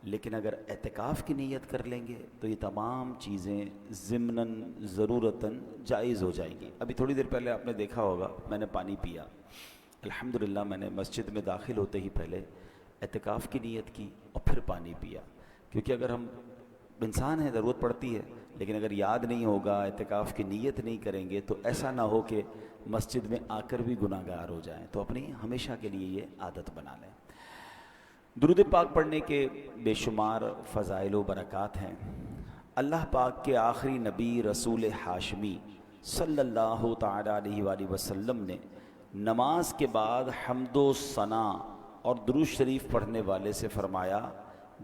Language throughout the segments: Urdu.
لیکن اگر اعتکاف کی نیت کر لیں گے تو یہ تمام چیزیں ضمناً ضرورتاً جائز ہو جائیں گی. ابھی تھوڑی دیر پہلے آپ نے دیکھا ہوگا میں نے پانی پیا. الحمدللہ میں نے مسجد میں داخل ہوتے ہی پہلے اعتکاف کی نیت کی اور پھر پانی پیا. کیونکہ اگر ہم انسان ہیں ضرورت پڑتی ہے، لیکن اگر یاد نہیں ہوگا، اعتکاف کی نیت نہیں کریں گے تو ایسا نہ ہو کہ مسجد میں آ کر بھی گناہ گار ہو جائیں. تو اپنی ہمیشہ کے لیے یہ عادت بنا لیں. درود پاک پڑھنے کے بے شمار فضائل و برکات ہیں. اللہ پاک کے آخری نبی رسول ہاشمی صلی اللہ تعالیٰ علیہ وآلہ وسلم نے نماز کے بعد حمد و ثنا اور درود شریف پڑھنے والے سے فرمایا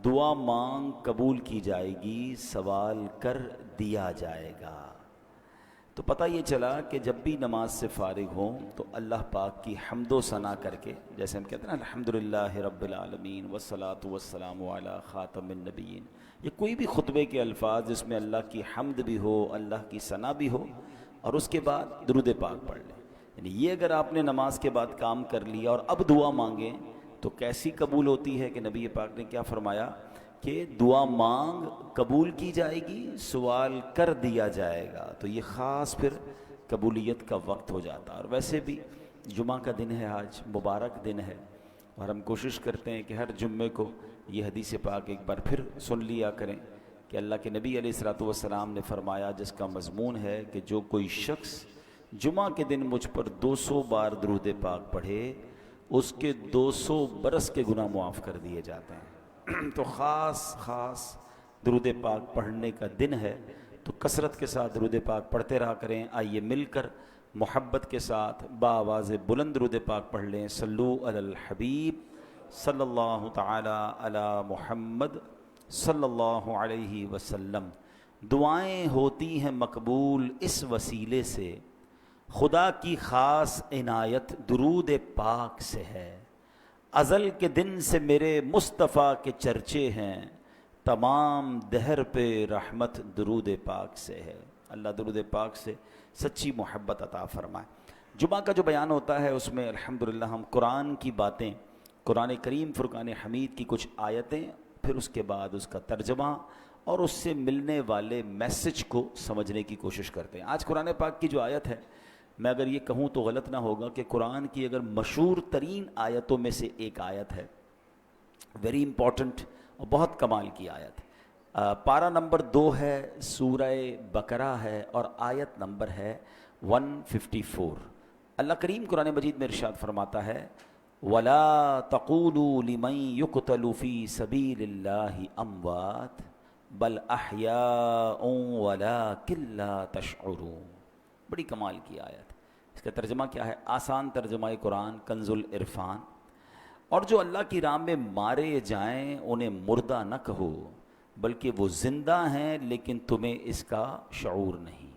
دعا مانگ قبول کی جائے گی، سوال کر دیا جائے گا. تو پتہ یہ چلا کہ جب بھی نماز سے فارغ ہوں تو اللہ پاک کی حمد و ثنا کر کے، جیسے ہم کہتے ہیں نا الحمدللہ رب العالمین والصلاة والسلام علی خاتم النبیین، یہ کوئی بھی خطبے کے الفاظ جس میں اللہ کی حمد بھی ہو، اللہ کی ثنا بھی ہو، اور اس کے بعد درود پاک پڑھ لیں. یعنی یہ اگر آپ نے نماز کے بعد کام کر لیا اور اب دعا مانگیں تو کیسی قبول ہوتی ہے کہ نبی پاک نے کیا فرمایا کہ دعا مانگ قبول کی جائے گی، سوال کر دیا جائے گا. تو یہ خاص پھر قبولیت کا وقت ہو جاتا. اور ویسے بھی جمعہ کا دن ہے، آج مبارک دن ہے، اور ہم کوشش کرتے ہیں کہ ہر جمعے کو یہ حدیث پاک ایک بار پھر سن لیا کریں کہ اللہ کے نبی علیہ الصلوۃ والسلام نے فرمایا، جس کا مضمون ہے کہ جو کوئی شخص جمعہ کے دن مجھ پر 200 بار درود پاک پڑھے اس کے 200 برس کے گناہ معاف کر دیے جاتے ہیں. تو خاص درود پاک پڑھنے کا دن ہے، تو کثرت کے ساتھ درود پاک پڑھتے رہا کریں. آئیے مل کر محبت کے ساتھ بآواز بلند درود پاک پڑھ لیں. صلو علی الحبیب صلی اللہ تعالی علی محمد صلی اللہ علیہ وسلم. دعائیں ہوتی ہیں مقبول اس وسیلے سے، خدا کی خاص عنایت درود پاک سے ہے. ازل کے دن سے میرے مصطفیٰ کے چرچے ہیں، تمام دہر پہ رحمت درود پاک سے ہے. اللہ درود پاک سے سچی محبت عطا فرمائے. جمعہ کا جو بیان ہوتا ہے اس میں الحمدللہ ہم قرآن کی باتیں، قرآن کریم فرقان حمید کی کچھ آیتیں، پھر اس کے بعد اس کا ترجمہ اور اس سے ملنے والے میسج کو سمجھنے کی کوشش کرتے ہیں. آج قرآن پاک کی جو آیت ہے، میں اگر یہ کہوں تو غلط نہ ہوگا کہ قرآن کی اگر مشہور ترین آیتوں میں سے ایک آیت ہے، ویری امپورٹنٹ اور بہت کمال کی آیت. پارہ نمبر 2 ہے، سورہ بقرہ ہے، اور آیت نمبر ہے 154. اللہ کریم قرآن مجید میں ارشاد فرماتا ہے وَلَا تَقُولُوا لِمَن يُقْتَلُ فِي سَبِيلِ اللَّهِ أَمْوَاتٌ بَلْ أَحْيَاءٌ وَلَٰكِن لَّا تَشْعُرُونَ. بڑی کمال کی آیت. اس کا ترجمہ کیا ہے؟ آسان ترجمہ قرآن کنز العرفان. اور جو اللہ کی راہ میں مارے جائیں انہیں مردہ نہ کہو، بلکہ وہ زندہ ہیں لیکن تمہیں اس کا شعور نہیں.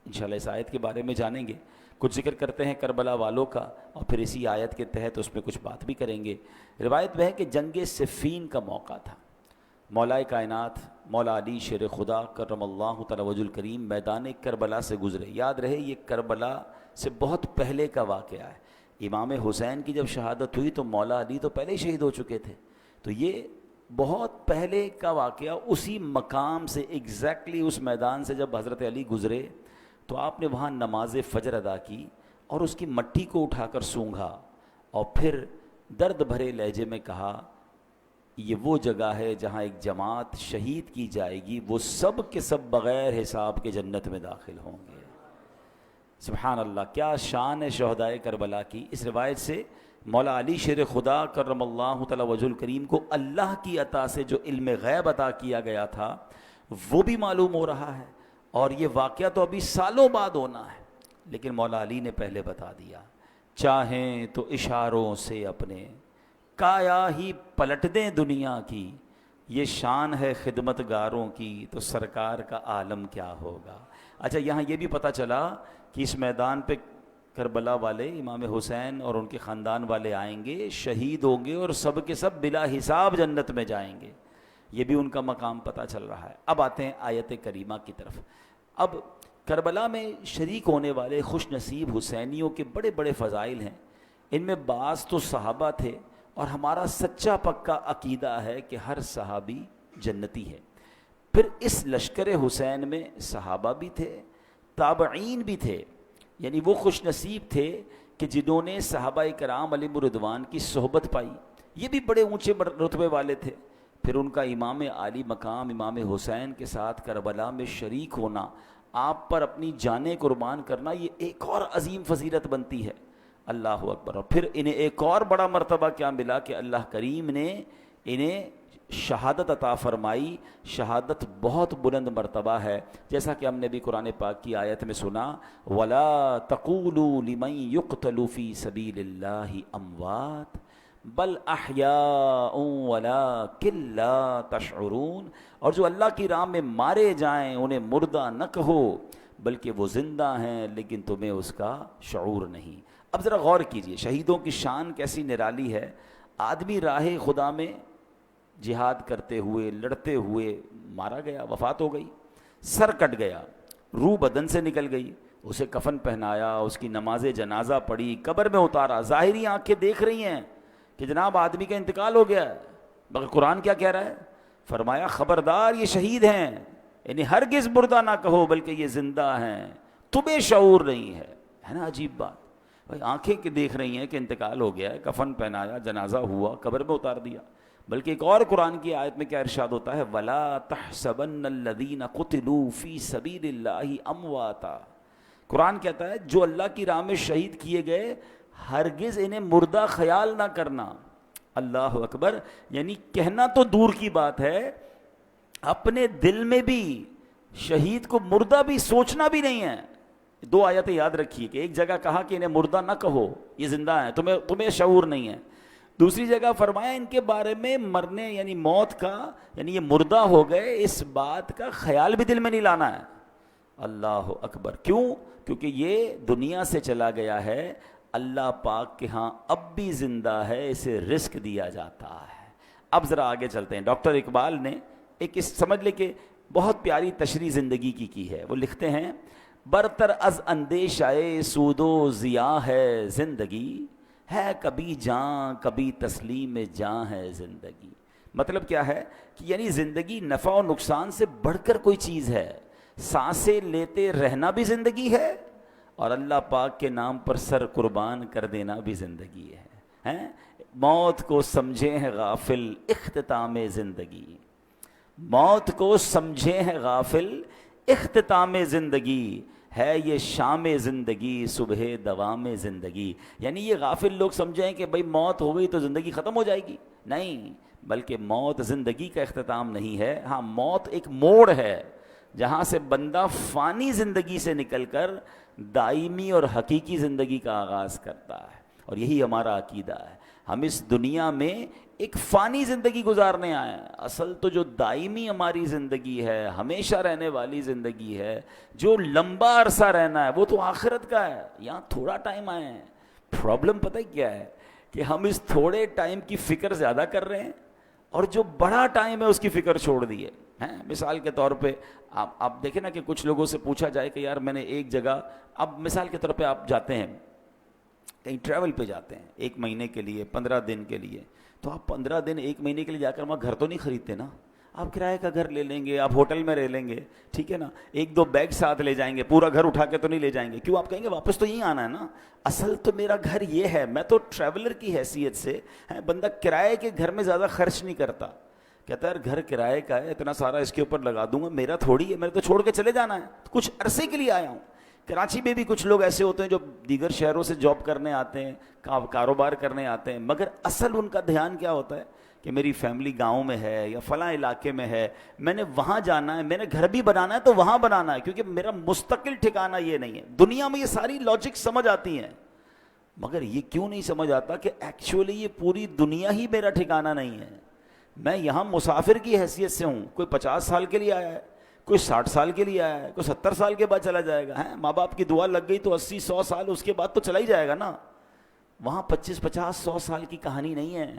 انشاءاللہ اس آیت کے بارے میں جانیں گے. کچھ ذکر کرتے ہیں کربلا والوں کا، اور پھر اسی آیت کے تحت اس میں کچھ بات بھی کریں گے. روایت میں ہے کہ جنگ صفین کا موقع تھا. مولا کائنات مولا علی شیر خدا کرم اللہ تعالی وجہ الکریم میدان کربلا سے گزرے. یاد رہے یہ کربلا سے بہت پہلے کا واقعہ ہے. امام حسین کی جب شہادت ہوئی تو مولا علی تو پہلے ہی شہید ہو چکے تھے. تو یہ بہت پہلے کا واقعہ. اسی مقام سے ایگزیکٹلی اس میدان سے جب حضرت علی گزرے تو آپ نے وہاں نماز فجر ادا کی اور اس کی مٹی کو اٹھا کر سونگھا، اور پھر درد بھرے لہجے میں کہا یہ وہ جگہ ہے جہاں ایک جماعت شہید کی جائے گی، وہ سب کے سب بغیر حساب کے جنت میں داخل ہوں گے. سبحان اللہ، کیا شان ہے شہدائے کربلا کی. اس روایت سے مولا علی شیر خدا کرم اللہ تعالی وجہ الکریم کو اللہ کی عطا سے جو علم غیب عطا کیا گیا تھا وہ بھی معلوم ہو رہا ہے، اور یہ واقعہ تو ابھی سالوں بعد ہونا ہے، لیکن مولا علی نے پہلے بتا دیا. چاہیں تو اشاروں سے اپنے کایا ہی پلٹ دیں دنیا کی، یہ شان ہے خدمت گاروں کی، تو سرکار کا عالم کیا ہوگا. اچھا، یہاں یہ بھی پتہ چلا کہ اس میدان پہ کربلا والے امام حسین اور ان کے خاندان والے آئیں گے، شہید ہوں گے، اور سب کے سب بلا حساب جنت میں جائیں گے. یہ بھی ان کا مقام پتہ چل رہا ہے. اب آتے ہیں آیت کریمہ کی طرف. اب کربلا میں شریک ہونے والے خوش نصیب حسینیوں کے بڑے بڑے فضائل ہیں. ان میں بعض تو صحابہ تھے اور ہمارا سچا پکا عقیدہ ہے کہ ہر صحابی جنتی ہے. پھر اس لشکر حسین میں صحابہ بھی تھے، تابعین بھی تھے، یعنی وہ خوش نصیب تھے کہ جنہوں نے صحابہ کرام علیہم رضوان کی صحبت پائی. یہ بھی بڑے اونچے رتبے والے تھے. پھر ان کا امام عالی مقام امام حسین کے ساتھ کربلا میں شریک ہونا، آپ پر اپنی جانیں قربان کرنا، یہ ایک اور عظیم فضیلت بنتی ہے. اللہ اکبر. اور پھر انہیں ایک اور بڑا مرتبہ کیا ملا کہ اللہ کریم نے انہیں شہادت عطا فرمائی. شہادت بہت بلند مرتبہ ہے، جیسا کہ ہم نے بھی قرآن پاک کی آیت میں سنا، وَلَا تَقُولُوا لِمَن يُقْتَلُ فِي سَبِيلِ اللَّهِ أَمْوَاتٌ بل احیاء ولکن لا تشعرون. اور جو اللہ کی راہ میں مارے جائیں انہیں مردہ نہ کہو بلکہ وہ زندہ ہیں لیکن تمہیں اس کا شعور نہیں. اب ذرا غور کیجئے شہیدوں کی شان کیسی نرالی ہے. آدمی راہ خدا میں جہاد کرتے ہوئے لڑتے ہوئے مارا گیا، وفات ہو گئی، سر کٹ گیا، روح بدن سے نکل گئی، اسے کفن پہنایا، اس کی نماز جنازہ پڑھی، قبر میں اتارا، ظاہری آنکھیں دیکھ رہی ہیں کہ جناب آدمی کا انتقال ہو گیا ہے، مگر قرآن کیا کہہ رہا ہے؟ فرمایا خبردار یہ شہید ہیں، یعنی ہرگز مردہ نہ کہو بلکہ یہ زندہ ہیں، تمہیں شعور نہیں ہے. ہے نا عجیب بات؟ بھائی آنکھیں کہ دیکھ رہی ہیں کہ انتقال ہو گیا ہے، کفن پہنایا، جنازہ ہوا، قبر میں اتار دیا. بلکہ ایک اور قرآن کی آیت میں کیا ارشاد ہوتا ہے؟ وَلَا تَحْسَبَنَّ الَّذِينَ قُتِلُوا فِي سَبِيلِ اللَّهِ أَمْوَاتًا. قرآن کہتا ہے جو اللہ کی راہ میں شہید کیے گئے ہرگز انہیں مردہ خیال نہ کرنا. اللہ اکبر. یعنی کہنا تو دور کی بات ہے، اپنے دل میں بھی شہید کو مردہ بھی سوچنا بھی نہیں ہے. دو آیتیں یاد رکھیے کہ ایک جگہ کہا کہ انہیں مردہ نہ کہو، یہ زندہ ہیں، تمہیں شعور نہیں ہے. دوسری جگہ فرمایا ان کے بارے میں مرنے یعنی موت کا، یعنی یہ مردہ ہو گئے، اس بات کا خیال بھی دل میں نہیں لانا ہے. اللہ اکبر. کیوں؟ کیونکہ یہ دنیا سے چلا گیا ہے، اللہ پاک کے ہاں اب بھی زندہ ہے، اسے رزق دیا جاتا ہے. اب ذرا آگے چلتے ہیں. ڈاکٹر اقبال نے ایک سمجھ لے کہ بہت پیاری تشریح زندگی کی ہے. وہ لکھتے ہیں برتر از اندیشہ سود و ضیاء ہے زندگی، ہے کبھی جاں کبھی تسلیم جاں ہے زندگی. مطلب کیا ہے کہ یعنی زندگی نفع و نقصان سے بڑھ کر کوئی چیز ہے. سانسیں لیتے رہنا بھی زندگی ہے اور اللہ پاک کے نام پر سر قربان کر دینا بھی زندگی ہے. موت کو سمجھے ہیں غافل اختتام زندگی، موت کو سمجھے ہیں غافل اختتام زندگی، ہے یہ شام زندگی صبح دوام زندگی. یعنی یہ غافل لوگ سمجھیں کہ بھئی موت ہو گئی تو زندگی ختم ہو جائے گی. نہیں، بلکہ موت زندگی کا اختتام نہیں ہے. ہاں، موت ایک موڑ ہے جہاں سے بندہ فانی زندگی سے نکل کر دائمی اور حقیقی زندگی کا آغاز کرتا ہے. اور یہی ہمارا عقیدہ ہے. ہم اس دنیا میں ایک فانی زندگی گزارنے آئے ہیں. اصل تو جو دائمی ہماری زندگی ہے، ہمیشہ رہنے والی زندگی ہے، جو لمبا عرصہ رہنا ہے، وہ تو آخرت کا ہے. یہاں تھوڑا ٹائم آئے ہیں. پرابلم پتہ کیا ہے کہ ہم اس تھوڑے ٹائم کی فکر زیادہ کر رہے ہیں اور جو بڑا ٹائم ہے اس کی فکر چھوڑ دی ہے. مثال کے طور پہ آپ دیکھیں نا کہ کچھ لوگوں سے پوچھا جائے کہ یار میں نے ایک جگہ، اب مثال کے طور پہ آپ جاتے ہیں کہیں ٹریول پہ جاتے ہیں 1 مہینے کے لیے، 15 دن کے لیے، تو آپ 15 دن 1 مہینے کے لیے جا کر وہاں گھر تو نہیں خریدتے نا. آپ کرائے کا گھر لے لیں گے، آپ ہوٹل میں رہ لیں گے، ٹھیک ہے نا، 1-2 بیگ ساتھ لے جائیں گے، پورا گھر اٹھا کے تو نہیں لے جائیں گے. کیوں؟ آپ کہیں گے واپس تو یہیں آنا ہے نا. اصل تو میرا گھر یہ ہے، میں تو ٹریولر کی حیثیت سے بندہ کرائے کے گھر میں زیادہ خرچ نہیں کرتا. کہتا ہے گھر کرائے کا ہے، اتنا سارا اس کے اوپر لگا دوں گا، میرا تھوڑی ہے، میں تو چھوڑ کے چلے جانا ہے، کچھ عرصے کے لیے آیا ہوں. کراچی میں بھی کچھ لوگ ایسے ہوتے ہیں جو دیگر شہروں سے جاب کرنے آتے ہیں، کاروبار کرنے آتے ہیں، مگر اصل ان کا دھیان کیا ہوتا ہے کہ میری فیملی گاؤں میں ہے یا فلاں علاقے میں ہے، میں نے وہاں جانا ہے، میں نے گھر بھی بنانا ہے تو وہاں بنانا ہے، کیونکہ میرا مستقل ٹھکانہ یہ نہیں ہے. دنیا میں یہ ساری لاجک سمجھ آتی ہیں، مگر یہ کیوں نہیں سمجھ آتا کہ ایکچولی یہ پوری دنیا ہی میرا ٹھکانہ نہیں ہے. میں یہاں مسافر کی حیثیت سے ہوں. کوئی 50 سال کے لیے آیا ہے، کوئی 60 سال کے لیے آیا ہے، کوئی 70 سال کے بعد چلا جائے گا. ماں باپ کی دعا لگ گئی تو 80-100 سال اس کے بعد تو چلا ہی جائے گا نا. وہاں 25-50-100 سال کی کہانی نہیں ہے.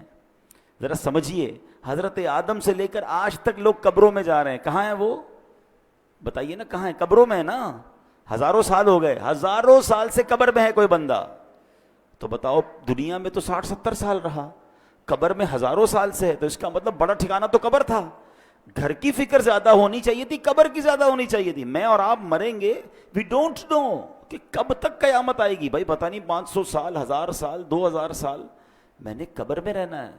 ذرا سمجھیے، حضرت آدم سے لے کر آج تک لوگ قبروں میں جا رہے ہیں. کہاں ہیں وہ؟ بتائیے نا کہاں ہیں؟ قبروں میں ہے نا. ہزاروں سال ہو گئے، ہزاروں سال سے قبر میں ہے کوئی بندہ. تو بتاؤ دنیا میں تو 60-70 سال رہا، قبر میں ہزاروں سال سے ہے، تو اس کا مطلب بڑا ٹھکانہ تو قبر تھا. گھر کی فکر زیادہ ہونی چاہیے تھی، قبر کی زیادہ ہونی چاہیے تھی. میں اور آپ مریں گے، وی ڈونٹ نو کہ کب تک قیامت آئے گی. بھائی پتہ نہیں 500 سال، 1000 سال، 2000 سال میں نے قبر میں رہنا ہے.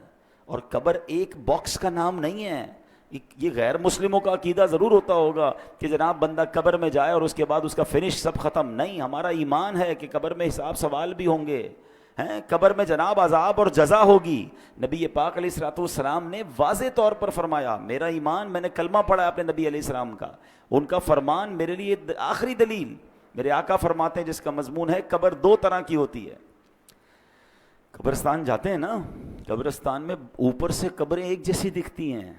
اور قبر ایک باکس کا نام نہیں ہے. یہ غیر مسلموں کا عقیدہ ضرور ہوتا ہوگا کہ جناب بندہ قبر میں جائے اور اس کے بعد اس کا فنش سب ختم. نہیں، ہمارا ایمان ہے کہ قبر میں حساب سوال بھی ہوں گے ہیں، قبر میں جناب عذاب اور جزا ہوگی. نبی پاک علیہ الصلوۃ والسلام نے واضح طور پر فرمایا، میرا ایمان، میں نے کلمہ پڑھا ہے اپنے نبی علیہ السلام کا، ان کا فرمان میرے لیے آخری دلیل. میرے آقا فرماتے ہیں جس کا مضمون ہے قبر 2 طرح کی ہوتی ہے. قبرستان جاتے ہیں نا، قبرستان میں اوپر سے قبریں ایک جیسی دکھتی ہیں.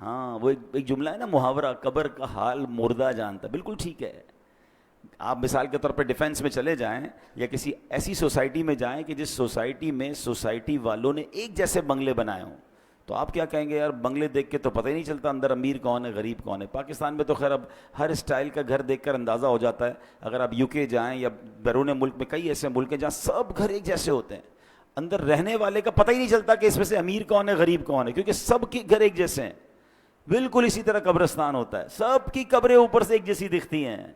ہاں، وہ ایک جملہ ہے نا، محاورہ، قبر کا حال مردہ جانتا. بالکل ٹھیک ہے. آپ مثال کے طور پہ ڈیفینس میں چلے جائیں یا کسی ایسی سوسائٹی میں جائیں کہ جس سوسائٹی میں سوسائٹی والوں نے ایک جیسے بنگلے بنائے ہوں، تو آپ کیا کہیں گے؟ یار بنگلے دیکھ کے تو پتہ ہی نہیں چلتا اندر امیر کون ہے غریب کون ہے. پاکستان میں تو خیر اب ہر اسٹائل کا گھر دیکھ کر اندازہ ہو جاتا ہے. اگر آپ UK جائیں یا بیرون ملک میں کئی ایسے ملک ہیں جہاں سب گھر ایک جیسے ہوتے ہیں، اندر رہنے والے کا پتہ ہی نہیں چلتا کہ اس میں سے امیر کون ہے غریب کون ہے، کیونکہ سب کے گھر ایک جیسے ہیں. بالکل اسی طرح قبرستان ہوتا ہے، سب کی قبریں اوپر سے ایک جیسی دکھتی ہیں،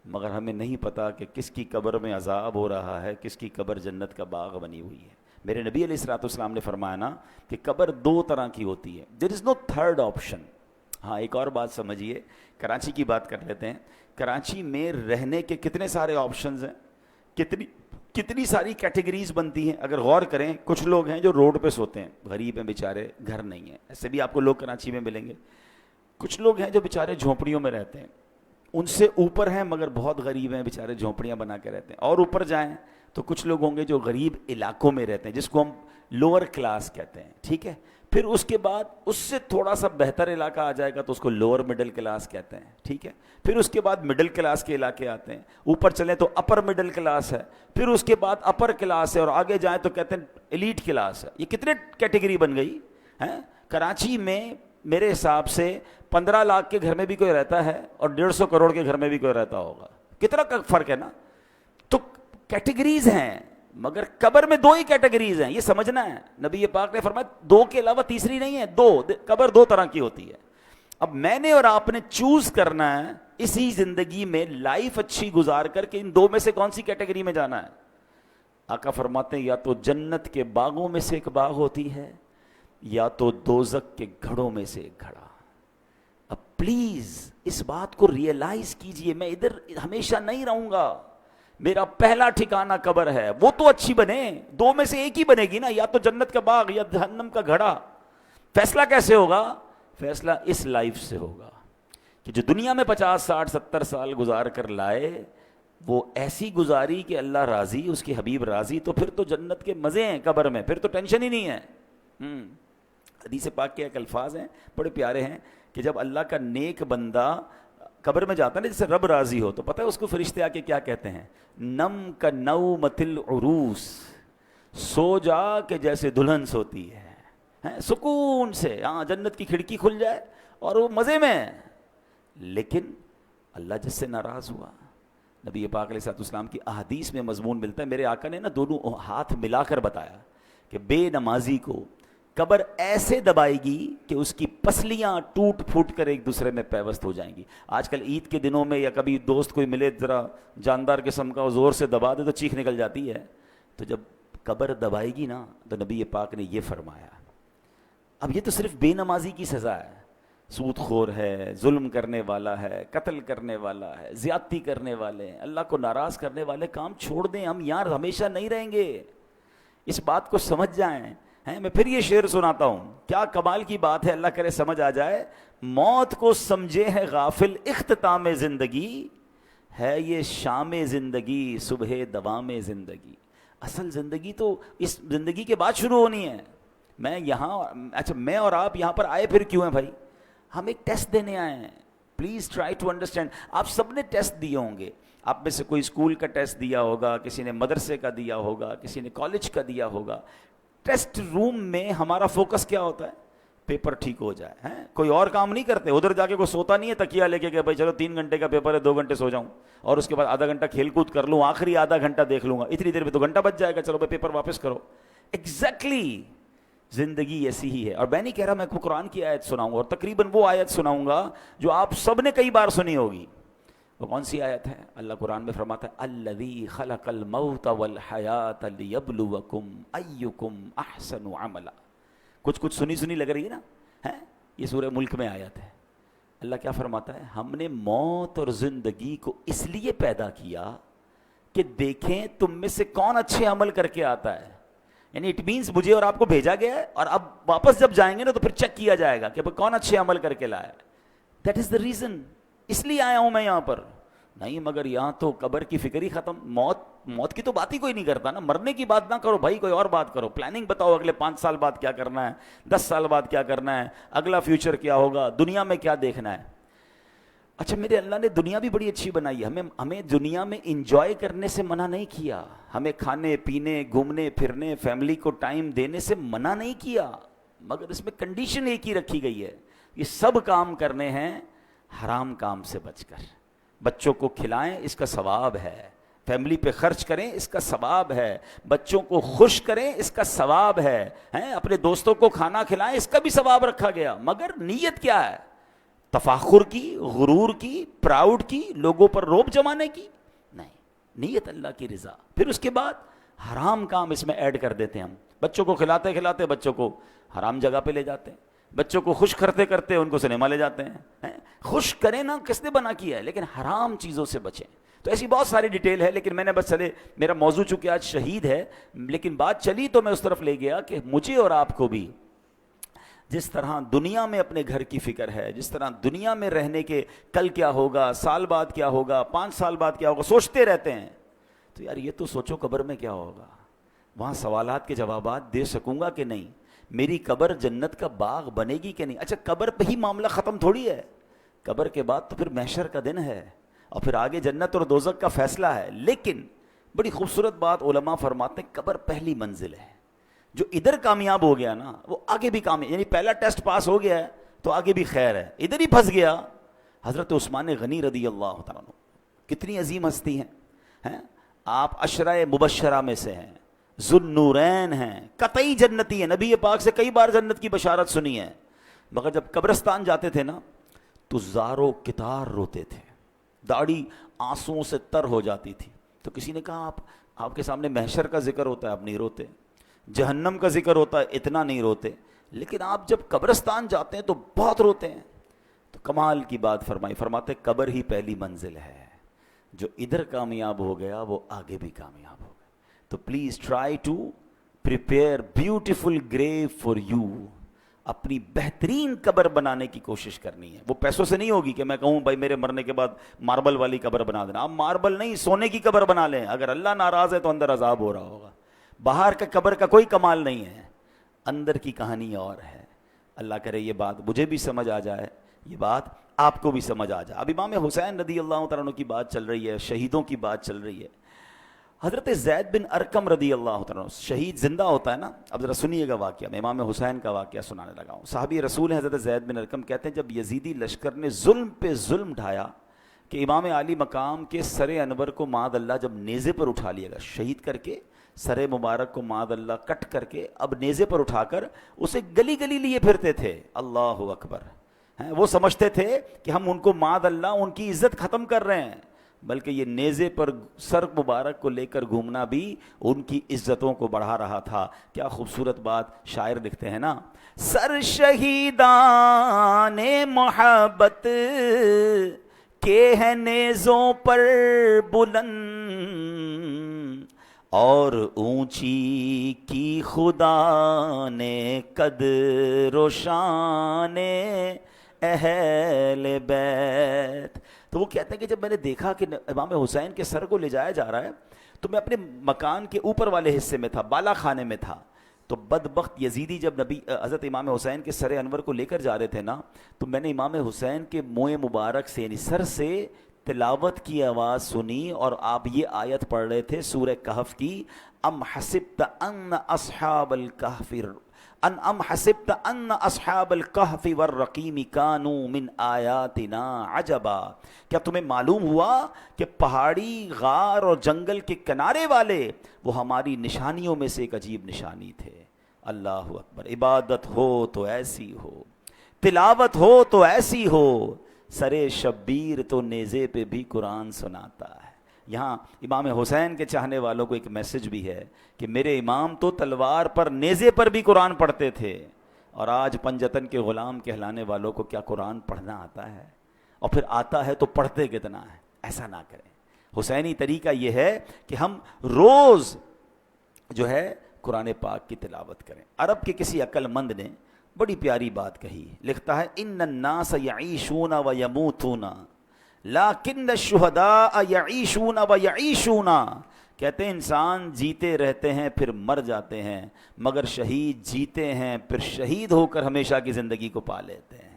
مگر ہمیں نہیں پتا کہ کس کی قبر میں عذاب ہو رہا ہے، کس کی قبر جنت کا باغ بنی ہوئی ہے. میرے نبی علیہ الصلوۃ والسلام نے فرمایا نا کہ قبر 2 طرح کی ہوتی ہے. دیر از نو تھرڈ آپشن. ہاں، ایک اور بات سمجھیے، کراچی کی بات کر لیتے ہیں. کراچی میں رہنے کے کتنے سارے آپشنز ہیں، کتنی ساری کیٹیگریز بنتی ہیں. اگر غور کریں، کچھ لوگ ہیں جو روڈ پہ سوتے ہیں، غریب ہیں بیچارے، گھر نہیں ہیں. ایسے بھی آپ کو لوگ کراچی میں ملیں گے. کچھ لوگ ہیں جو بیچارے جھونپڑیوں میں رہتے ہیں، ان سے اوپر ہیں مگر بہت غریب ہیں، بیچارے جھونپڑیاں بنا کے رہتے ہیں. اور اوپر جائیں تو کچھ لوگ ہوں گے جو غریب علاقوں میں رہتے ہیں، جس کو ہم لوور کلاس کہتے ہیں. ٹھیک ہے. پھر اس کے بعد اس سے تھوڑا سا بہتر علاقہ آ جائے گا تو اس کو لوور مڈل کلاس کہتے ہیں. ٹھیک ہے. پھر اس کے بعد مڈل کلاس کے علاقے آتے ہیں. اوپر چلیں تو اپر مڈل کلاس ہے. پھر اس کے بعد اپر کلاس ہے، اور آگے جائیں تو کہتے ہیں ایلیٹ کلاس ہے. یہ کتنے کیٹیگری بن گئی ہیں. کراچی میں میرے حساب سے 15 لاکھ کے گھر میں بھی کوئی رہتا ہے اور 150 کروڑ کے گھر میں بھی کوئی رہتا ہوگا. کتنا فرق ہے نا. تو کیٹیگریز ہیں، مگر قبر میں 2 ہی کیٹیگریز ہیں، یہ سمجھنا ہے. نبی پاک نے فرمایا 2 کے علاوہ تیسری نہیں ہے. 2 قبر 2 طرح کی ہوتی ہے. اب میں نے اور آپ نے چوز کرنا ہے اسی زندگی میں لائف اچھی گزار کر کے ان 2 میں سے کون سی کیٹیگری میں جانا ہے. آقا فرماتے ہیں یا تو جنت کے باغوں میں سے ایک باغ ہوتی ہے، یا تو دوزخ کے گھڑوں میں سے ایک گھڑا. اب پلیز اس بات کو ریئلائز کیجئے، میں ادھر ہمیشہ نہیں رہوں گا. میرا پہلا ٹھکانہ قبر ہے، وہ تو اچھی بنے، 2 میں سے ایک ہی بنے گی نا، یا تو جنت کا باغ یا جہنم کا گھڑا. فیصلہ کیسے ہوگا؟ فیصلہ اس لائف سے ہوگا کہ جو دنیا میں 50 60 70 سال گزار کر لائے، وہ ایسی گزاری کہ اللہ راضی، اس کے حبیب راضی، تو پھر تو جنت کے مزے ہیں قبر میں، پھر تو ٹینشن ہی نہیں ہے. حدیث پاک کے ایک الفاظ ہیں بڑے پیارے ہیں کہ جب اللہ کا نیک بندہ قبر میں جاتا ہے نا، جیسے رب راضی ہو، تو پتہ ہے اس کو فرشتے آ کے کیا کہتے ہیں؟ نم کا نومۃ العروس، سو جا کہ جیسے دلہن سوتی ہے، سکون سے. ہاں، جنت کی کھڑکی کھل جائے اور وہ مزے میں. لیکن اللہ جس سے ناراض ہوا، نبی پاک علیہ السلام کی احادیث میں مضمون ملتا ہے. میرے آقا نے نا دونوں ہاتھ ملا کر بتایا کہ بے نمازی کو قبر ایسے دبائے گی کہ اس کی پسلیاں ٹوٹ پھوٹ کر ایک دوسرے میں پیوست ہو جائیں گی. آج کل عید کے دنوں میں یا کبھی دوست کوئی ملے ذرا جاندار قسم کا، زور سے دبا دے تو چیخ نکل جاتی ہے. تو جب قبر دبائے گی نا تو نبی پاک نے یہ فرمایا. اب یہ تو صرف بے نمازی کی سزا ہے، سود خور ہے، ظلم کرنے والا ہے، قتل کرنے والا ہے، زیادتی کرنے والے ہیں، اللہ کو ناراض کرنے والے کام چھوڑ دیں. ہم یار ہمیشہ نہیں رہیں گے، اس بات کو سمجھ جائیں. میں پھر یہ شعر سناتا ہوں، کیا کمال کی بات ہے، اللہ کرے سمجھ آ جائے. موت کو سمجھے ہے غافل اختتام زندگی، ہے یہ شام زندگی صبح دوام زندگی. اصل زندگی تو اس زندگی کے بعد شروع ہونی ہے. میں یہاں، اچھا میں اور آپ یہاں پر آئے پھر کیوں ہیں بھائی؟ ہم ایک ٹیسٹ دینے آئے ہیں. Please try to understand. آپ سب نے ٹیسٹ دیے ہوں گے. آپ میں سے کوئی اسکول کا ٹیسٹ دیا ہوگا، کسی نے مدرسے کا دیا ہوگا، کسی نے کالج کا دیا ہوگا. ٹیسٹ روم میں ہمارا فوکس کیا ہوتا ہے؟ پیپر ٹھیک ہو جائے. کوئی اور کام نہیں کرتے. ادھر جا کے کوئی سوتا نہیں ہے تکیہ لے کے کہ بھائی چلو 3 گھنٹے کا پیپر ہے، 2 گھنٹے سو جاؤں اور اس کے بعد آدھا گھنٹہ کھیل کود کر لوں، آخری آدھا گھنٹہ دیکھ لوں گا، اتنی دیر میں تو گھنٹہ بچ جائے گا، چلو بھائی پیپر واپس کرو. ایگزیکٹلی زندگی ایسی ہی ہے. اور میں نہیں کہہ رہا میں قرآن کی آیت سناؤں گا، اور تقریباً وہ آیت سناؤں گا جو آپ سب نے کئی بار سنی ہوگی. وہ کون سی آیت ہے؟ اللہ قرآن میں فرماتا ہے الذی خلق الموت والحیات لیبلوکم ایکم احسن عملا. کچھ سنی لگ رہی ہے نا، یہ سورہ ملک میں آیت ہے. اللہ کیا فرماتا ہے؟ ہم نے موت اور زندگی کو اس لیے پیدا کیا کہ دیکھیں تم میں سے کون اچھے عمل کر کے آتا ہے. یعنی اٹ مینس مجھے اور آپ کو بھیجا گیا ہے، اور اب واپس جب جائیں گے نا تو پھر چیک کیا جائے گا کہ کون اچھے عمل کر کے لایا. دیٹ از دا ریزن، اس لیے آیا ہوں میں یہاں پر. نہیں مگر یہاں تو قبر کی فکر ہی ختم. موت کی تو بات ہی کوئی نہیں کرتا نا. مرنے کی بات نہ کرو بھائی، کوئی اور بات کرو. پلاننگ بتاؤ اگلے 5 سال بعد کیا کرنا ہے، 10 سال بعد کیا کرنا ہے، اگلا فیوچر کیا ہوگا، دنیا میں کیا دیکھنا ہے. اچھا میرے اللہ نے دنیا بھی بڑی اچھی بنائی ہے. ہمیں دنیا میں انجوائے کرنے سے منع نہیں کیا، ہمیں کھانے پینے گھومنے پھرنے فیملی کو ٹائم دینے سے منع نہیں کیا، مگر اس میں کنڈیشن ایک ہی رکھی گئی ہے، یہ سب کام کرنے ہیں حرام کام سے بچ کر. بچوں کو کھلائیں، اس کا ثواب ہے. فیملی پہ خرچ کریں، اس کا ثواب ہے. بچوں کو خوش کریں، اس کا ثواب ہے. اپنے دوستوں کو کھانا کھلائیں، اس کا بھی ثواب رکھا گیا. مگر نیت کیا ہے؟ تفاخر کی، غرور کی، پراؤڈ کی، لوگوں پر روب جمانے کی نہیں. نیت اللہ کی رضا. پھر اس کے بعد حرام کام اس میں ایڈ کر دیتے ہیں ہم. بچوں کو کھلاتے کھلاتے بچوں کو حرام جگہ پہ لے جاتے ہیں، بچوں کو خوش کرتے کرتے ان کو سنیما لے جاتے ہیں. خوش کریں نا، کس نے بنا کیا ہے، لیکن حرام چیزوں سے بچیں. تو ایسی بہت ساری ڈیٹیل ہے، لیکن میں نے بس چلے، میرا موضوع چونکہ آج شہید ہے، لیکن بات چلی تو میں اس طرف لے گیا کہ مجھے اور آپ کو بھی جس طرح دنیا میں اپنے گھر کی فکر ہے، جس طرح دنیا میں رہنے کے کل کیا ہوگا، سال بعد کیا ہوگا، 5 سال بعد کیا ہوگا، سوچتے رہتے ہیں. تو یار یہ تو سوچو قبر میں کیا ہوگا، وہاں سوالات کے جوابات دے سکوں گا کہ نہیں، میری قبر جنت کا باغ بنے گی کہ نہیں. اچھا قبر پہ ہی معاملہ ختم تھوڑی ہے، قبر کے بعد تو پھر محشر کا دن ہے، اور پھر آگے جنت اور دوزخ کا فیصلہ ہے. لیکن بڑی خوبصورت بات علماء فرماتے ہیں قبر پہلی منزل ہے. جو ادھر کامیاب ہو گیا نا وہ آگے بھی کامیاب، یعنی پہلا ٹیسٹ پاس ہو گیا ہے تو آگے بھی خیر ہے. ادھر ہی پھنس گیا. حضرت عثمان غنی رضی اللہ تعالیٰ عنہ کتنی عظیم ہستی ہیں، آپ عشرہ مبشرہ میں سے ہیں، ذوالنورین ہیں، قطعی جنتی ہیں، نبی پاک سے کئی بار جنت کی بشارت سنی ہے. مگر جب قبرستان جاتے تھے نا تو زارو کتار روتے تھے، داڑھی آنسوؤں سے تر ہو جاتی تھی. تو کسی نے کہا آپ کے سامنے محشر کا ذکر ہوتا ہے آپ نہیں روتے، جہنم کا ذکر ہوتا ہے اتنا نہیں روتے، لیکن آپ جب قبرستان جاتے ہیں تو بہت روتے ہیں. تو کمال کی بات فرماتے قبر ہی پہلی منزل ہے، جو ادھر کامیاب ہو گیا وہ آگے بھی کامیاب ہو گیا. تو please try to prepare beautiful grave for you. اپنی بہترین قبر بنانے کی کوشش کرنی ہے. وہ پیسوں سے نہیں ہوگی کہ میں کہوں بھائی میرے مرنے کے بعد ماربل والی قبر بنا دینا. آپ ماربل نہیں سونے کی قبر بنا لیں. اگر اللہ ناراض ہے تو اندر عذاب ہو رہا ہوگا. باہر کا قبر کا کوئی کمال نہیں ہے، اندر کی کہانی اور ہے. اللہ کرے یہ بات مجھے بھی سمجھ آ جائے، یہ بات آپ کو بھی سمجھ آ جائے. اب امام حسین رضی اللہ تعالیٰ عنہ کی بات چل رہی ہے، شہیدوں کی بات چل رہی ہے. حضرت زید بن ارقم رضی اللہ تعالیٰ عنہ، شہید زندہ ہوتا ہے نا. اب ذرا سنیے گا واقعہ، میں امام حسین کا واقعہ سنانے لگا ہوں. صحابی رسول ہیں حضرت زید بن ارقم، کہتے ہیں جب یزیدی لشکر نے ظلم پہ ظلم ڈھایا کہ امام علی مقام کے سر انور کو معاذ اللہ جب نیزے پر اٹھا لیا گیا، شہید کر کے سر مبارک کو معاذ اللہ کٹ کر کے اب نیزے پر اٹھا کر اسے گلی گلی لیے پھرتے تھے. اللہ اکبر. وہ سمجھتے تھے کہ ہم ان کو معاذ اللہ ان کی عزت ختم کر رہے ہیں، بلکہ یہ نیزے پر سر مبارک کو لے کر گھومنا بھی ان کی عزتوں کو بڑھا رہا تھا. کیا خوبصورت بات شاعر لکھتے ہیں نا، سر شہیدان محبت کے ہیں نیزوں پر بلند، اور اونچی کی خدا نے قدر و شان اہل بیت. تو وہ کہتے ہیں کہ جب میں نے دیکھا کہ امام حسین کے سر کو لے جایا جا رہا ہے تو میں اپنے مکان کے اوپر والے حصے میں تھا، بالا خانے میں تھا. تو بدبخت یزیدی جب حضرت امام حسین کے سر انور کو لے کر جا رہے تھے نا، تو میں نے امام حسین کے منہ مبارک سے یعنی سر سے تلاوت کی آواز سنی، اور آپ یہ آیت پڑھ رہے تھے سورہ کہف کی، ام حسبت ان اصحاب الکہف ام حسبت ان اصحاب الکہف والرقیم کانوا من آیاتنا عجبا. کیا تمہیں معلوم ہوا کہ پہاڑی، غار اور جنگل کے کنارے والے وہ ہماری نشانیوں میں سے ایک عجیب نشانی تھے. اللہ اکبر. عبادت ہو تو ایسی ہو, تلاوت ہو تو ایسی ہو, سرے شبیر تو نیزے پہ بھی قرآن سناتا ہے. یہاں امام حسین کے چاہنے والوں کو ایک میسج بھی ہے کہ میرے امام تو تلوار پر نیزے پر بھی قرآن پڑھتے تھے, اور آج پنجتن کے غلام کہلانے والوں کو کیا قرآن پڑھنا آتا ہے؟ اور پھر آتا ہے تو پڑھتے کتنا ہے؟ ایسا نہ کریں. حسینی طریقہ یہ ہے کہ ہم روز جو ہے قرآن پاک کی تلاوت کریں. عرب کے کسی عقل مند نے بڑی پیاری بات کہی, لکھتا ہے ان الناس یعیشون و یموتون لیکن الشہداء یعیشون و یعیشون. کہتے ہیں انسان جیتے رہتے ہیں پھر مر جاتے ہیں, مگر شہید جیتے ہیں پھر شہید ہو کر ہمیشہ کی زندگی کو پا لیتے ہیں.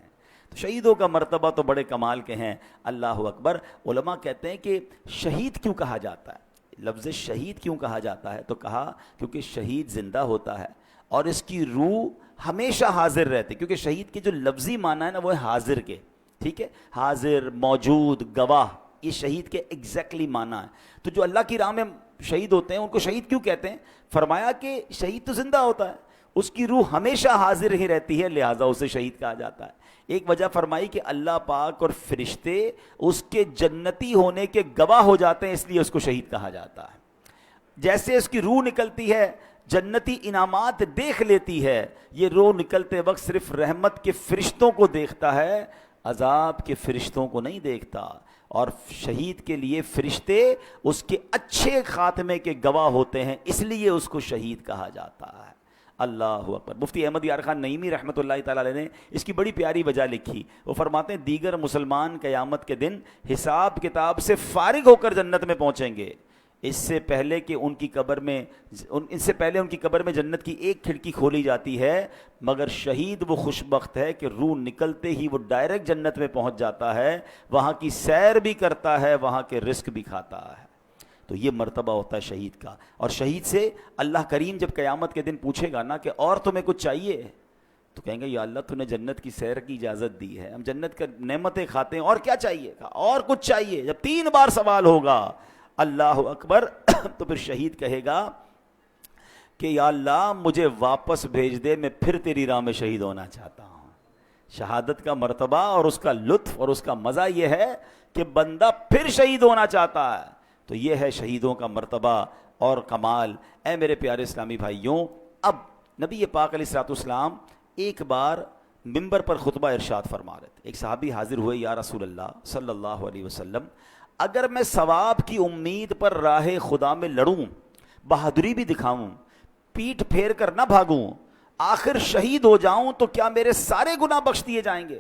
تو شہیدوں کا مرتبہ تو بڑے کمال کے ہیں. اللہ اکبر. علماء کہتے ہیں کہ شہید کیوں کہا جاتا ہے, لفظ شہید کیوں کہا جاتا ہے, تو کہا کیونکہ شہید زندہ ہوتا ہے اور اس کی روح ہمیشہ حاضر رہتی, کیونکہ شہید کے جو لفظی معنی ہے نا وہ ہے حاضر کے, ٹھیک ہے, حاضر, موجود, گواہ, یہ شہید کے ایگزیکٹلی معنی ہے. تو جو اللہ کی راہ میں شہید ہوتے ہیں ان کو شہید کیوں کہتے ہیں؟ فرمایا کہ شہید تو زندہ ہوتا ہے, اس کی روح ہمیشہ حاضر ہی رہتی ہے, لہٰذا اسے شہید کہا جاتا ہے. ایک وجہ فرمائی کہ اللہ پاک اور فرشتے اس کے جنتی ہونے کے گواہ ہو جاتے ہیں, اس لیے اس کو شہید کہا جاتا ہے. جیسے اس کی روح نکلتی ہے جنتی انعامات دیکھ لیتی ہے, یہ روح نکلتے وقت صرف رحمت کے فرشتوں کو دیکھتا ہے, عذاب کے فرشتوں کو نہیں دیکھتا. اور شہید کے لیے فرشتے اس کے اچھے خاتمے کے گواہ ہوتے ہیں, اس لیے اس کو شہید کہا جاتا ہے. اللہ اکبر. مفتی احمد یار خان نعیمی رحمۃ اللہ تعالی علیہ نے اس کی بڑی پیاری وجہ لکھی. وہ فرماتے ہیں دیگر مسلمان قیامت کے دن حساب کتاب سے فارغ ہو کر جنت میں پہنچیں گے, اس سے پہلے ان کی قبر میں جنت کی ایک کھڑکی کھولی جاتی ہے, مگر شہید وہ خوش بخت ہے کہ روح نکلتے ہی وہ ڈائریکٹ جنت میں پہنچ جاتا ہے, وہاں کی سیر بھی کرتا ہے, وہاں کے رزق بھی کھاتا ہے. تو یہ مرتبہ ہوتا ہے شہید کا. اور شہید سے اللہ کریم جب قیامت کے دن پوچھے گا نا کہ اور تمہیں کچھ چاہیے, تو کہیں گے یا اللہ تو نے جنت کی سیر کی اجازت دی ہے, ہم جنت کا نعمتیں کھاتے ہیں, اور کیا چاہیے؟ اور کچھ چاہیے. جب 3 بار سوال ہوگا, اللہ اکبر, تو پھر شہید کہے گا کہ یا اللہ مجھے واپس بھیج دے, میں پھر تیری راہ میں شہید ہونا چاہتا ہوں. شہادت کا مرتبہ اور اس کا لطف اور اس کا مزہ یہ ہے کہ بندہ پھر شہید ہونا چاہتا ہے. تو یہ ہے شہیدوں کا مرتبہ اور کمال. اے میرے پیارے اسلامی بھائیوں, اب نبی پاک علیہ الصلوۃ والسلام ایک بار منبر پر خطبہ ارشاد فرما رہے تھے. ایک صحابی حاضر ہوئے, یا رسول اللہ صلی اللہ علیہ وسلم, اگر میں ثواب کی امید پر راہ خدا میں لڑوں, بہادری بھی دکھاؤں, پیٹھ پھیر کر نہ بھاگوں, آخر شہید ہو جاؤں, تو کیا میرے سارے گناہ بخش دیے جائیں گے؟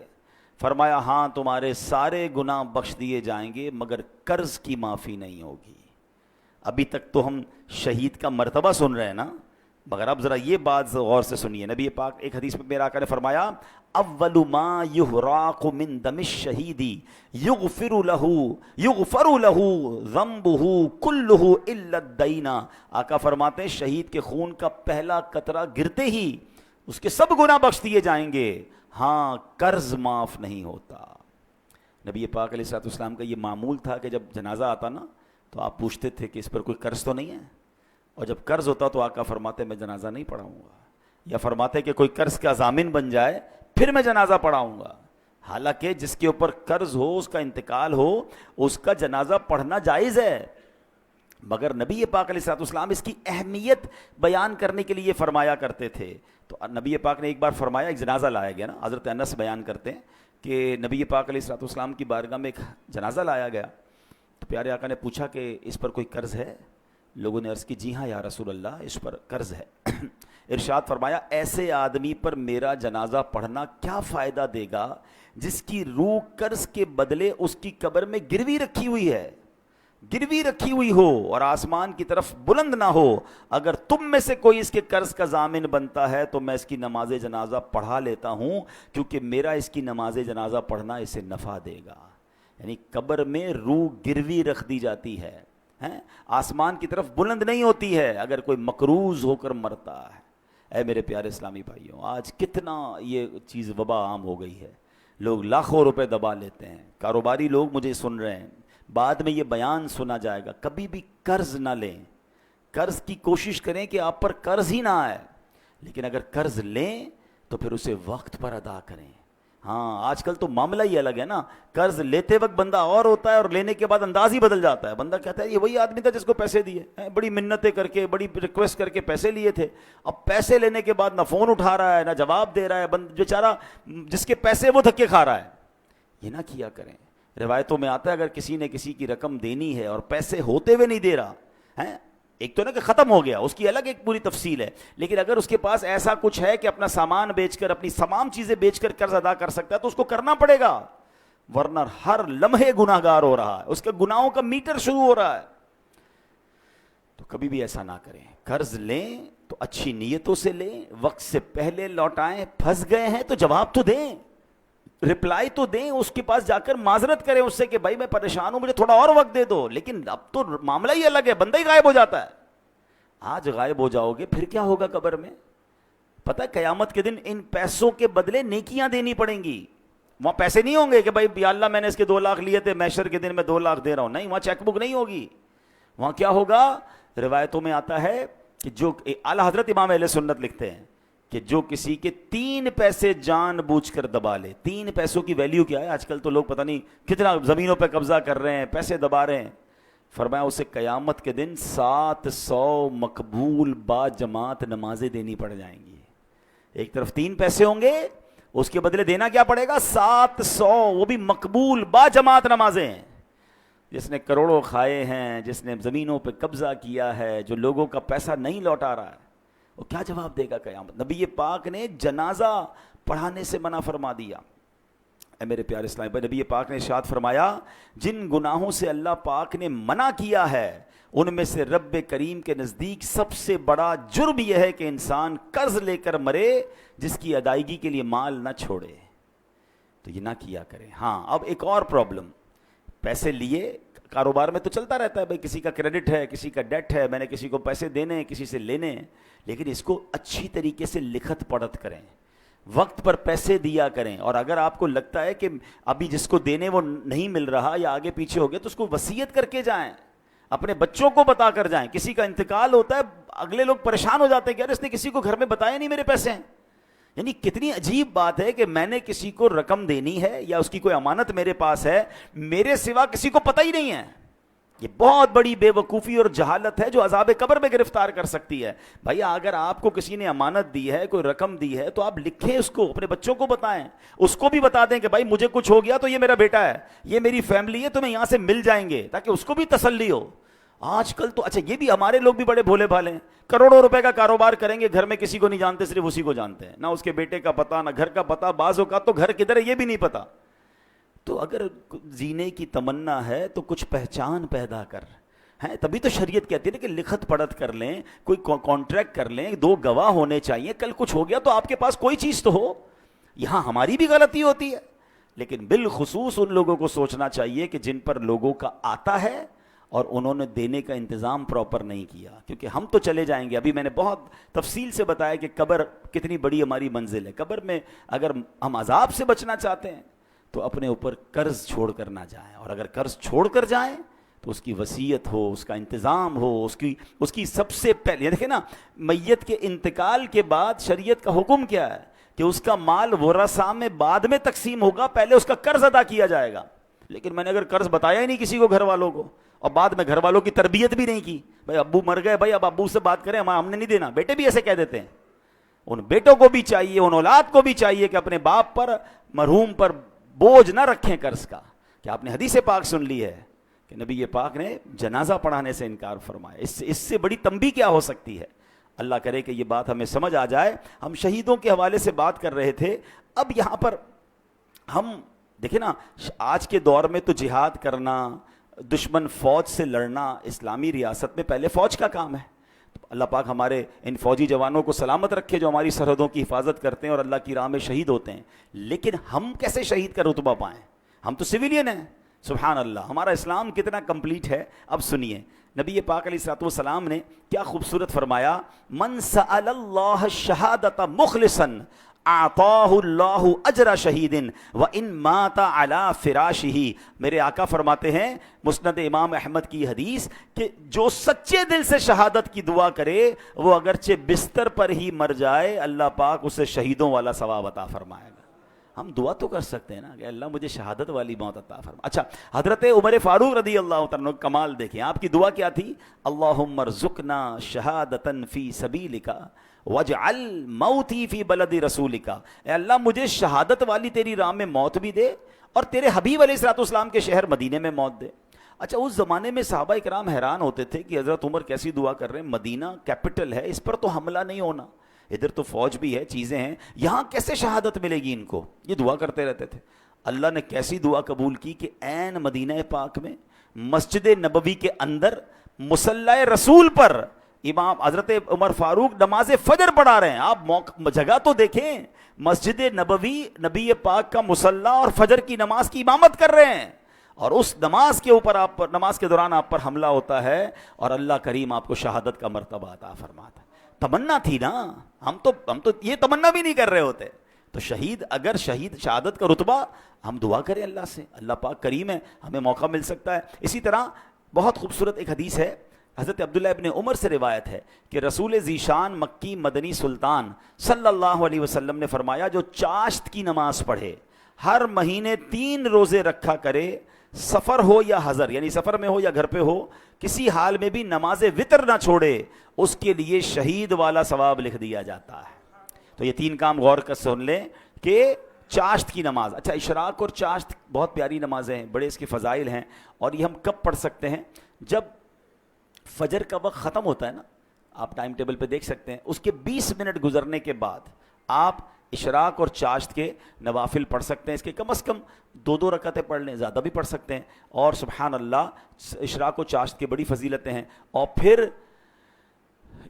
فرمایا ہاں تمہارے سارے گناہ بخش دیے جائیں گے, مگر قرض کی معافی نہیں ہوگی. ابھی تک تو ہم شہید کا مرتبہ سن رہے ہیں نا, مگر اب ذرا یہ بات غور سے سنیے. نبی پاک ایک حدیث میں میرا آقا نے فرمایا اول ما یحراق من دم الشہید یغفر له ذنبه كله الا الدین. آقا فرماتے ہیں شہید کے خون کا پہلا قطرہ گرتے ہی اس کے سب گناہ بخش دیے جائیں گے, ہاں قرض معاف نہیں ہوتا. نبی پاک علیہ الصلوۃ والسلام کا یہ معمول تھا کہ جب جنازہ آتا نا تو آپ پوچھتے تھے کہ اس پر کوئی قرض تو نہیں ہے, اور جب قرض ہوتا تو آقا فرماتے میں جنازہ نہیں پڑھاؤں گا, یا فرماتے کہ کوئی قرض کا ضامن بن جائے پھر میں جنازہ پڑھاؤں گا. حالانکہ جس کے اوپر قرض ہو, اس کا انتقال ہو, اس کا جنازہ پڑھنا جائز ہے, مگر نبی پاک علیہ الصلوۃ والسلام اس کی اہمیت بیان کرنے کے لیے فرمایا کرتے تھے. تو نبی پاک نے ایک بار فرمایا, ایک جنازہ لایا گیا نا, حضرت انس بیان کرتے ہیں کہ نبی پاک علیہ الصلوۃ والسلام کی بارگاہ میں ایک جنازہ لایا گیا, تو پیارے آقا نے پوچھا کہ اس پر کوئی قرض ہے؟ لوگوں نے عرض کی جی ہاں یا رسول اللہ اس پر قرض ہے. ارشاد فرمایا ایسے آدمی پر میرا جنازہ پڑھنا کیا فائدہ دے گا جس کی روح قرض کے بدلے اس کی قبر میں گروی رکھی ہوئی ہے, گروی رکھی ہوئی ہو اور آسمان کی طرف بلند نہ ہو. اگر تم میں سے کوئی اس کے قرض کا ضامن بنتا ہے تو میں اس کی نماز جنازہ پڑھا لیتا ہوں, کیونکہ میرا اس کی نماز جنازہ پڑھنا اسے نفع دے گا. یعنی قبر میں روح گروی رکھ دی جاتی ہے, آسمان کی طرف بلند نہیں ہوتی ہے اگر کوئی مقروض ہو کر مرتا ہے. اے میرے پیارے اسلامی بھائیوں, آج کتنا یہ چیز وبا عام ہو گئی ہے, لوگ لاکھوں روپے دبا لیتے ہیں. کاروباری لوگ مجھے سن رہے ہیں, بعد میں یہ بیان سنا جائے گا, کبھی بھی قرض نہ لیں, قرض کی کوشش کریں کہ آپ پر قرض ہی نہ آئے. لیکن اگر قرض لیں تو پھر اسے وقت پر ادا کریں. ہاں آج کل تو معاملہ ہی الگ ہے نا. قرض لیتے وقت بندہ اور ہوتا ہے اور لینے کے بعد انداز ہی بدل جاتا ہے. بندہ کہتا ہے یہ وہی آدمی تھا جس کو پیسے دیے, بڑی منتیں کر کے بڑی ریکویسٹ کر کے پیسے لیے تھے, اب پیسے لینے کے بعد نہ فون اٹھا رہا ہے نہ جواب دے رہا ہے. بیچارہ جس کے پیسے وہ دھکے کھا رہا ہے. یہ نہ کیا کریں. روایتوں میں آتا ہے اگر کسی نے کسی کی رقم دینی ہے اور پیسے ہوتے ہوئے نہیں دے رہا ہے, ایک تو نا کہ ختم ہو گیا, اس کی الگ ایک پوری تفصیل ہے, لیکن اگر اس کے پاس ایسا کچھ ہے کہ اپنا سامان بیچ کر اپنی تمام چیزیں بیچ کر قرض ادا کر سکتا ہے تو اس کو کرنا پڑے گا, ورنہ ہر لمحے گناہگار ہو رہا ہے, اس کے گناہوں کا میٹر شروع ہو رہا ہے. تو کبھی بھی ایسا نہ کریں. قرض لیں تو اچھی نیتوں سے لیں, وقت سے پہلے لوٹائیں. پھنس گئے ہیں تو جواب تو دیں, رپلائی تو دیں, اس کے پاس جا کر معذرت کریں اس سے کہ بھائی میں پریشان ہوں, مجھے تھوڑا اور وقت دے دو. لیکن اب تو معاملہ ہی الگ ہے, بندہ ہی غائب ہو جاتا ہے. آج غائب ہو جاؤ گے پھر کیا ہوگا قبر میں؟ پتہ ہے قیامت کے دن ان پیسوں کے بدلے نیکیاں دینی پڑیں گی. وہاں پیسے نہیں ہوں گے کہ بھائی یا اللہ میں نے اس کے 2 لاکھ لیے تھے, محشر کے دن میں 2 لاکھ دے رہا ہوں. نہیں, وہاں چیک بک نہیں ہوگی. وہاں کیا ہوگا؟ روایتوں میں آتا ہے کہ جو اعلیٰ حضرت امام اہل سنت لکھتے ہیں کہ جو کسی کے 3 پیسے جان بوجھ کر دبا لے. 3 پیسوں کی ویلیو کیا ہے؟ آج کل تو لوگ پتہ نہیں کتنا زمینوں پہ قبضہ کر رہے ہیں, پیسے دبا رہے ہیں. فرمایا اسے قیامت کے دن 700 مقبول با جماعت نمازیں دینی پڑ جائیں گی. ایک طرف 3 پیسے ہوں گے, اس کے بدلے دینا کیا پڑے گا؟ 700, وہ بھی مقبول با جماعت نمازیں. جس نے کروڑوں کھائے ہیں, جس نے زمینوں پہ قبضہ کیا ہے, جو لوگوں کا پیسہ نہیں لوٹا رہا ہے, وہ کیا جواب دے گا قیامت؟ نبی پاک نے جنازہ پڑھانے سے منع فرما دیا. اے میرے پیارے اسلام بھائی, نبی پاک نے ارشاد فرمایا جن گناہوں سے اللہ پاک نے منع کیا ہے ان میں سے رب کریم کے نزدیک سب سے بڑا جرم یہ ہے کہ انسان قرض لے کر مرے جس کی ادائیگی کے لیے مال نہ چھوڑے. تو یہ نہ کیا کریں. ہاں اب ایک اور پرابلم, پیسے لیے کاروبار میں تو چلتا رہتا ہے, بھائی کسی کا کریڈٹ ہے, کسی کا ڈیٹ ہے, میں نے کسی کو پیسے دینے ہیں, کسی سے لینے ہیں, لیکن اس کو اچھی طریقے سے لکھت پڑھت کریں, وقت پر پیسے دیا کریں. اور اگر آپ کو لگتا ہے کہ ابھی جس کو دینے وہ نہیں مل رہا یا آگے پیچھے ہو گیا تو اس کو وصیت کر کے جائیں, اپنے بچوں کو بتا کر جائیں. کسی کا انتقال ہوتا ہے, اگلے لوگ پریشان ہو جاتے ہیں کہ یار اس نے کسی کو گھر میں بتایا نہیں میرے پیسے ہیں. یعنی کتنی عجیب بات ہے کہ میں نے کسی کو رقم دینی ہے یا اس کی کوئی امانت میرے پاس ہے, میرے سوا کسی کو پتہ ہی نہیں ہے. یہ بہت بڑی بے وقوفی اور جہالت ہے جو عذاب قبر میں گرفتار کر سکتی ہے. بھائی اگر آپ کو کسی نے امانت دی ہے, کوئی رقم دی ہے, تو آپ لکھیں اس کو, اپنے بچوں کو بتائیں, اس کو بھی بتا دیں کہ بھائی مجھے کچھ ہو گیا تو یہ میرا بیٹا ہے, یہ میری فیملی ہے, تمہیں یہاں سے مل جائیں گے, تاکہ اس کو بھی تسلی ہو. آج کل تو اچھا یہ بھی ہمارے لوگ بھی بڑے بھولے بھالے ہیں, کروڑوں روپے کا کاروبار کریں گے, گھر میں کسی کو نہیں جانتے, صرف اسی کو جانتے ہیں, نہ اس کے بیٹے کا پتہ نہ گھر کا پتہ, بعض اوقات تو گھر کدھر ہے یہ بھی نہیں پتا. تو اگر جینے کی تمنا ہے تو کچھ پہچان پیدا کر ہے, تبھی تو شریعت کہتی ہے کہ لکھت پڑھت کر لیں, کوئی کانٹریکٹ کر لیں, 2 گواہ ہونے چاہیے, کل کچھ ہو گیا تو آپ کے پاس کوئی چیز تو ہو. یہاں ہماری بھی غلطی ہوتی ہے, لیکن بالخصوص ان لوگوں کو سوچنا چاہیے کہ جن پر لوگوں کا آتا ہے اور انہوں نے دینے کا انتظام پراپر نہیں کیا, کیونکہ ہم تو چلے جائیں گے. ابھی میں نے بہت تفصیل سے بتایا کہ قبر کتنی بڑی ہماری منزل ہے. قبر میں اگر ہم عذاب سے بچنا چاہتے ہیں تو اپنے اوپر قرض چھوڑ کر نہ جائیں, اور اگر قرض چھوڑ کر جائیں تو اس کی وصیت ہو, اس کا انتظام ہو, اس کی سب سے پہلے دیکھیں نا, میت کے انتقال کے بعد شریعت کا حکم کیا ہے کہ اس کا مال ورثاء میں بعد میں تقسیم ہوگا, پہلے اس کا قرض ادا کیا جائے گا. لیکن میں نے اگر قرض بتایا ہی نہیں کسی کو, گھر والوں کو, اور بعد میں گھر والوں کی تربیت بھی نہیں کی, بھائی ابو مر گئے, بھائی اب ابو سے بات کریں, ہم نے نہیں دینا. بیٹے بھی ایسے کہہ دیتے ہیں. ان بیٹوں کو بھی چاہیے, ان اولاد کو بھی چاہیے کہ اپنے باپ پر, مرحوم پر بوجھ نہ رکھیں قرض کا. کہ آپ نے حدیث پاک سن لی ہے کہ نبی یہ پاک نے جنازہ پڑھانے سے انکار فرمایا. اس سے بڑی تنبیہ کیا ہو سکتی ہے؟ اللہ کرے کہ یہ بات ہمیں سمجھ آ جائے. ہم شہیدوں کے حوالے سے بات کر رہے تھے, اب یہاں پر ہم دیکھیں نا, آج کے دور میں تو جہاد کرنا, دشمن فوج سے لڑنا اسلامی ریاست میں پہلے فوج کا کام ہے. اللہ پاک ہمارے ان فوجی جوانوں کو سلامت رکھے جو ہماری سرحدوں کی حفاظت کرتے ہیں اور اللہ کی راہ میں شہید ہوتے ہیں. لیکن ہم کیسے شہید کا رتبہ پائیں؟ ہم تو سویلین ہیں. سبحان اللہ, ہمارا اسلام کتنا کمپلیٹ ہے. اب سنیے نبی پاک علیہ الصلوۃ والسلام نے کیا خوبصورت فرمایا, من سأل اللہ الشہادۃ مخلصا اعطاہ اللہ اجر شہید وان مات علی فراشہ. میرے آقا فرماتے ہیں مسند امام احمد کی حدیث کہ جو سچے دل سے شہادت کی دعا کرے وہ اگرچہ بستر پر ہی مر جائے اللہ پاک اسے شہیدوں والا ثواب عطا فرمائے گا. ہم دعا تو کر سکتے ہیں نا کہ اللہ مجھے شہادت والی موت عطا فرما. اچھا حضرت عمر فاروق رضی اللہ تعالیٰ عنہ کمال دیکھیں, آپ کی دعا کیا تھی؟ اللہم ارزقنا شہادتا فی سبیلک واجعل موتی فی بلد رسولک. اے اللہ مجھے شہادت والی تیری راہ میں موت بھی دے اور تیرے حبیب علیہ الصلوۃ والسلام کے شہر مدینے میں موت دے. اچھا اس زمانے میں صحابہ کرام حیران ہوتے تھے کہ حضرت عمر کیسی دعا کر رہے ہیں, مدینہ کیپٹل ہے, اس پر تو حملہ نہیں ہونا, ادھر تو فوج بھی ہے, چیزیں ہیں, یہاں کیسے شہادت ملے گی ان کو؟ یہ دعا کرتے رہتے تھے. اللہ نے کیسی دعا قبول کی کہ عین مدینہ پاک میں مسجد نبوی کے اندر مصلی رسول پر امام حضرت عمر فاروق نماز فجر پڑھا رہے ہیں. آپ جگہ تو دیکھیں, مسجد نبوی نبی پاک کا مصلی اور فجر کی نماز کی امامت کر رہے ہیں, اور اس نماز کے اوپر آپ پر, نماز کے دوران آپ پر حملہ ہوتا ہے اور اللہ کریم آپ کو شہادت کا مرتبہ عطا فرماتا ہے. تمنا تھی نا, ہم تو یہ تمنا بھی نہیں کر رہے ہوتے. تو شہید, اگر شہید شہادت کا رتبہ, ہم دعا کریں اللہ سے, اللہ پاک کریم ہے, ہمیں موقع مل سکتا ہے. اسی طرح بہت خوبصورت ایک حدیث ہے, حضرت عبداللہ ابن عمر سے روایت ہے کہ رسول ذیشان مکی مدنی سلطان صلی اللہ علیہ وسلم نے فرمایا جو چاشت کی نماز پڑھے, ہر مہینے 3 روزے رکھا کرے, سفر ہو یا حضر, یعنی سفر میں ہو یا گھر پہ ہو, کسی حال میں بھی نماز وطر نہ چھوڑے, اس کے لیے شہید والا ثواب لکھ دیا جاتا ہے. تو یہ 3 کام غور کر سن لیں کہ چاشت کی نماز. اچھا اشراق اور چاشت بہت پیاری نمازیں ہیں, بڑے اس کے فضائل ہیں, اور یہ ہم کب پڑھ سکتے ہیں؟ جب فجر کا وقت ختم ہوتا ہے نا, آپ ٹائم ٹیبل پہ دیکھ سکتے ہیں, اس کے 20 منٹ گزرنے کے بعد آپ اشراق اور چاشت کے نوافل پڑھ سکتے ہیں. اس کے کم از کم 2 رکعتیں پڑھ لیں, زیادہ بھی پڑھ سکتے ہیں. اور سبحان اللہ اشراق و چاشت کی بڑی فضیلتیں ہیں. اور پھر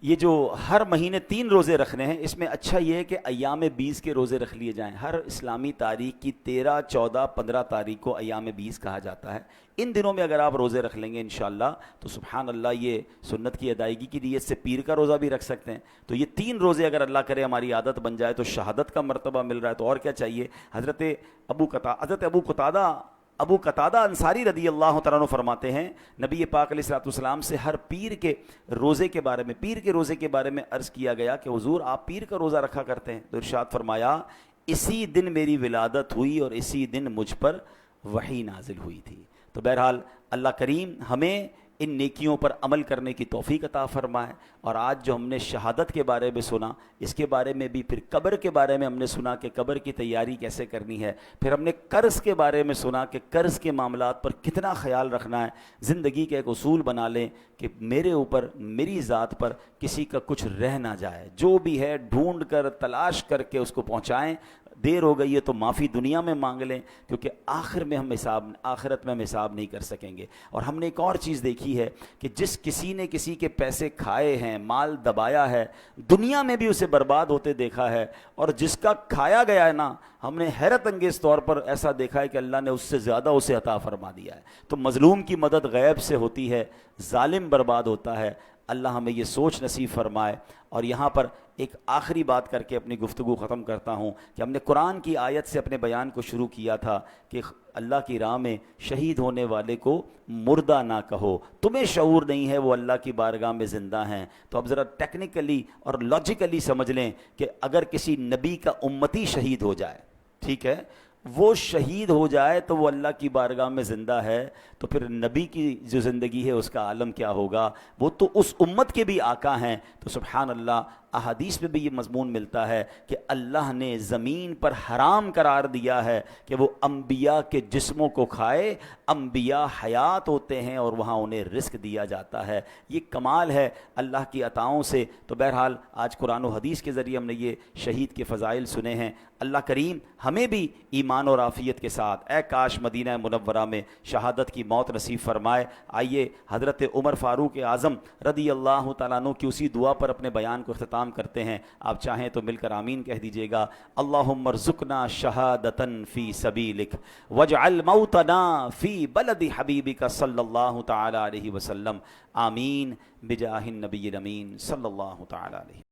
یہ جو ہر مہینے 3 روزے رکھنے ہیں, اس میں اچھا یہ ہے کہ ایام 20 کے روزے رکھ لیے جائیں. ہر اسلامی تاریخ کی 13, 14, 15 تاریخ کو ایام 20 کہا جاتا ہے. ان دنوں میں اگر آپ روزے رکھ لیں گے انشاءاللہ تو سبحان اللہ یہ سنت کی ادائیگی کی نیت سے پیر کا روزہ بھی رکھ سکتے ہیں. تو یہ 3 روزے اگر اللہ کرے ہماری عادت بن جائے تو شہادت کا مرتبہ مل رہا ہے, تو اور کیا چاہیے. حضرت ابو قتادہ انصاری رضی اللہ تعالیٰ عنہ فرماتے ہیں نبی پاک علیہ الصلوۃ والسلام سے ہر پیر کے روزے کے بارے میں عرض کیا گیا کہ حضور آپ پیر کا روزہ رکھا کرتے ہیں, تو ارشاد فرمایا اسی دن میری ولادت ہوئی اور اسی دن مجھ پر وحی نازل ہوئی تھی. تو بہرحال اللہ کریم ہمیں ان نیکیوں پر عمل کرنے کی توفیق عطا فرمائے. اور آج جو ہم نے شہادت کے بارے میں سنا, اس کے بارے میں بھی, پھر قبر کے بارے میں ہم نے سنا کہ قبر کی تیاری کیسے کرنی ہے, پھر ہم نے قرض کے بارے میں سنا کہ قرض کے معاملات پر کتنا خیال رکھنا ہے. زندگی کا ایک اصول بنا لیں کہ میرے اوپر, میری ذات پر کسی کا کچھ رہ نہ جائے, جو بھی ہے ڈھونڈ کر تلاش کر کے اس کو پہنچائیں. دیر ہو گئی ہے تو معافی دنیا میں مانگ لیں, کیونکہ آخرت میں ہم حساب نہیں کر سکیں گے. اور ہم نے ایک اور چیز دیکھی ہے کہ جس کسی نے کسی کے پیسے کھائے ہیں, مال دبایا ہے, دنیا میں بھی اسے برباد ہوتے دیکھا ہے, اور جس کا کھایا گیا ہے نا, ہم نے حیرت انگیز طور پر ایسا دیکھا ہے کہ اللہ نے اس سے زیادہ اسے عطا فرما دیا ہے. تو مظلوم کی مدد غیب سے ہوتی ہے, ظالم برباد ہوتا ہے. اللہ ہمیں یہ سوچ نصیب فرمائے. اور یہاں پر ایک آخری بات کر کے اپنی گفتگو ختم کرتا ہوں کہ ہم نے قرآن کی آیت سے اپنے بیان کو شروع کیا تھا کہ اللہ کی راہ میں شہید ہونے والے کو مردہ نہ کہو, تمہیں شعور نہیں ہے وہ اللہ کی بارگاہ میں زندہ ہیں. تو اب ذرا ٹیکنیکلی اور لاجیکلی سمجھ لیں کہ اگر کسی نبی کا امتی شہید ہو جائے, ٹھیک ہے, وہ شہید ہو جائے تو وہ اللہ کی بارگاہ میں زندہ ہے, تو پھر نبی کی جو زندگی ہے اس کا عالم کیا ہوگا. وہ تو اس امت کے بھی آقا ہیں. تو سبحان اللہ احادیث میں بھی یہ مضمون ملتا ہے کہ اللہ نے زمین پر حرام قرار دیا ہے کہ وہ انبیاء کے جسموں کو کھائے. انبیاء حیات ہوتے ہیں اور وہاں انہیں رزق دیا جاتا ہے. یہ کمال ہے اللہ کی عطاؤں سے. تو بہرحال آج قرآن و حدیث کے ذریعے ہم نے یہ شہید کے فضائل سنے ہیں. اللہ کریم ہمیں بھی ایمان اور عافیت کے ساتھ اے کاش مدینہ منورہ میں شہادت کی موت نصیب فرمائے. آئیے حضرت عمر فاروق اعظم رضی اللہ تعالیٰ عنہ کی اسی دعا پر اپنے بیان کو اختتام کرتے ہیں. آپ چاہیں تو مل کر آمین کہہ دیجئے گا. اللہم ارزقنا شہادتا فی سبیلک واجعل موتنا فی بلد حبیبک صلی اللہ تعالی علیہ وسلم. آمین بجاہ النبی الامین صلی اللہ تعالی علیہ.